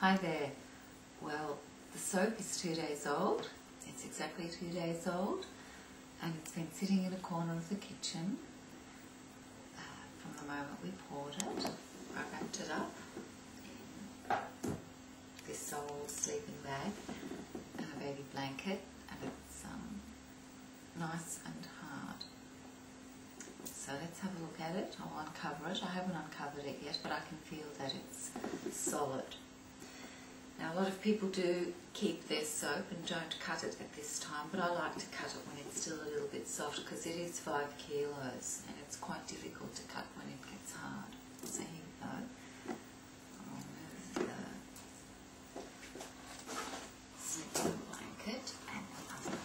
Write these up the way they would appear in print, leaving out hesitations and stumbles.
Hi there. Well, the soap is 2 days old. It's exactly 2 days old, and it's been sitting in a corner of the kitchen from the moment we poured it. I wrapped it up in this old sleeping bag and a baby blanket, and it's nice and hard. So let's have a look at it. I'll uncover it. I haven't uncovered it yet, but I can feel that it's solid. Now, a lot of people do keep their soap and don't cut it at this time, but I like to cut it when it's still a little bit soft because it is 5 kilos and it's quite difficult to cut when it gets hard. So here we go. I'll remove the sleeping blanket and the other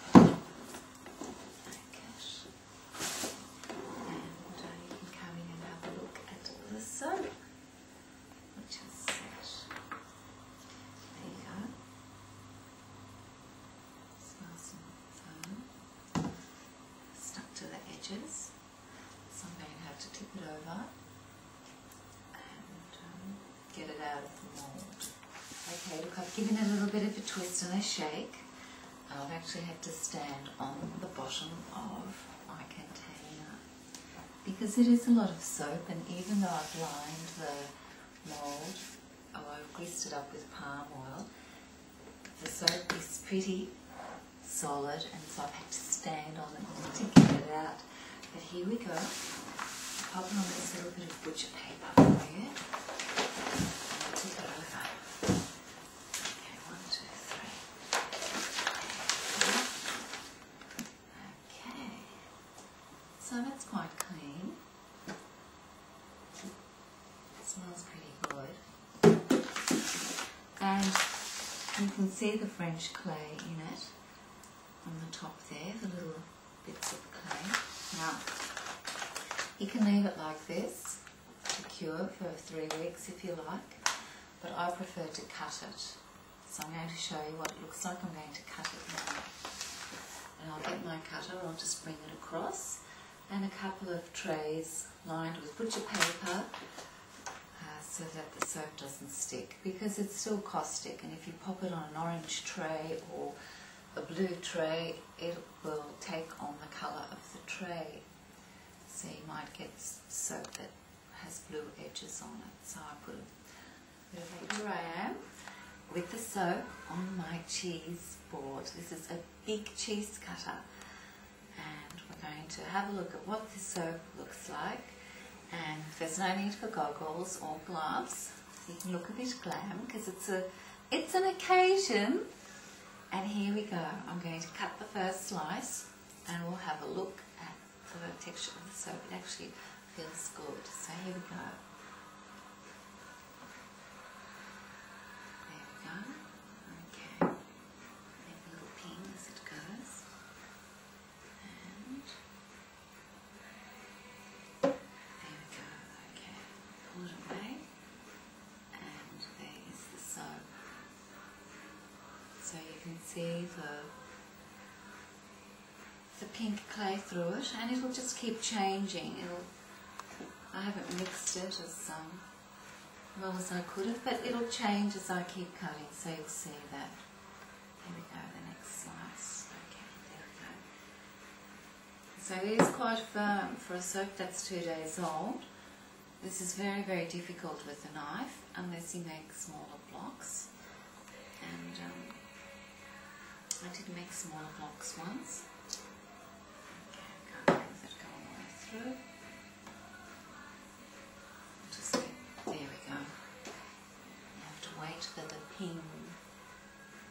blanket. And you can come in and have a look at the soap, which is set. Edges, so I'm going to have to tip it over and get it out of the mould. Okay, look, I've given it a little bit of a twist and a shake. I've actually had to stand on the bottom of my container because it is a lot of soap, and even though I've lined the mould, I've greased it up with palm oil, the soap is pretty solid, and so I've had to stand on it to get it out. But here we go. Pop on this little bit of butcher paper for you. And tip it over. Okay, 1, 2, 3. Okay. So that's quite clean. It smells pretty good. And you can see the French clay in it. On the top there, the little bits of clay. Now, you can leave it like this to cure for 3 weeks if you like, but I prefer to cut it. So I'm going to show you what it looks like. I'm going to cut it now. And I'll get my cutter, I'll just bring it across, and a couple of trays lined with butcher paper so that the soap doesn't stick, because it's still caustic, and if you pop it on an orange tray or a blue tray, it will take on the colour of the tray. So you might get soap that has blue edges on it. So I put a bit of, here I am with the soap on my cheese board. This is a big cheese cutter, and we're going to have a look at what the soap looks like. And there's no need for goggles or gloves. You can look a bit glam because it's an occasion. And here we go. I'm going to cut the first slice and we'll have a look at the texture of the soap. It actually feels good. So here we go. There we go. Okay. Make a little ping as it goes. And there we go. Okay. Pull it away. And there is the soap. So you can see the pink clay through it, and it'll just keep changing. I haven't mixed it as well as I could have, but it'll change as I keep cutting, so you'll see that. Here we go, the next slice. Okay, there we go. So it is quite firm for a soap that's 2 days old. This is very, very difficult with a knife, unless you make smaller blocks. And I did make smaller blocks once. Okay, I can't let it go all the way through. There we go. You have to wait for the ping.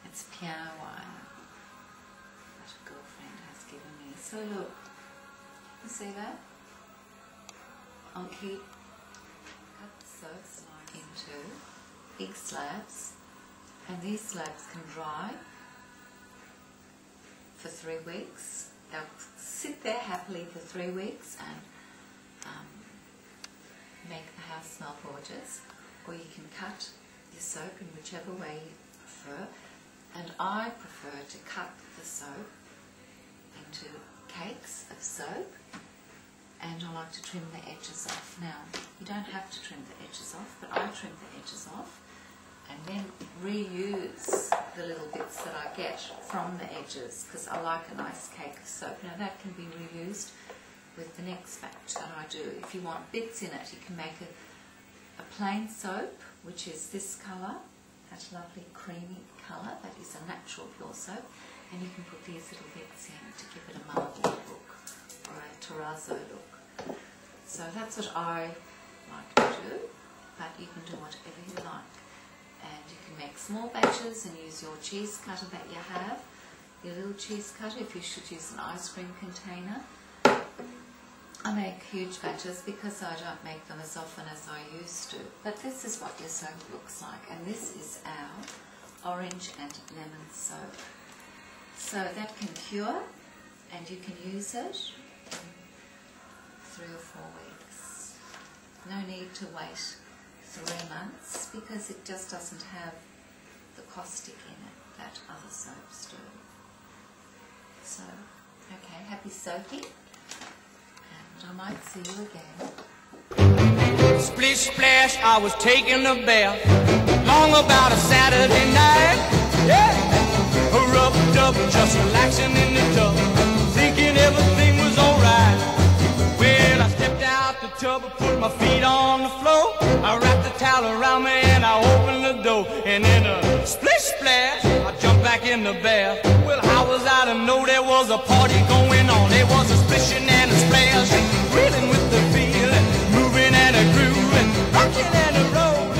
It's piano wire that a girlfriend has given me. So look, you see that? I'll keep cut the soap into big slabs, and these slabs can dry for 3 weeks. They'll sit there happily for 3 weeks and make the house smell gorgeous, or you can cut your soap in whichever way you prefer, and I prefer to cut the soap into cakes of soap, and I like to trim the edges off. Now, you don't have to trim the edges off, but I trim the edges off, and then reuse the little bits that I get from the edges, because I like a nice cake of soap. Now that can be reused with the next batch that I do. If you want bits in it, you can make a plain soap, which is this colour, that lovely creamy colour, that is a natural pure soap, and you can put these little bits in to give it a marble look or a terrazzo look. So that's what I like to do, but you can do whatever you like. And you can make small batches and use your cheese cutter that you have, your little cheese cutter, if you should use an ice cream container. I make huge batches because I don't make them as often as I used to. But this is what your soap looks like, and this is our orange and lemon soap. So that can cure, and you can use it in 3 or 4 weeks. No need to wait 3 months because it just doesn't have the caustic in it that other soaps do. So, okay, happy soaking, and I might see you again. Splish splash, I was taking a bath, long about a Saturday night. Yeah, rubbed up, just relaxing in the tub, thinking everything was alright. Well, I stepped out the tub, put my feet on the floor, I wrapped the towel around me and I opened the door, and in a splish splash, I jumped back in the bath. Well, how was I to know there was a party going on? There was a splishing and a splash, reeling with the feeling, moving and a grooving, rocking and a roll.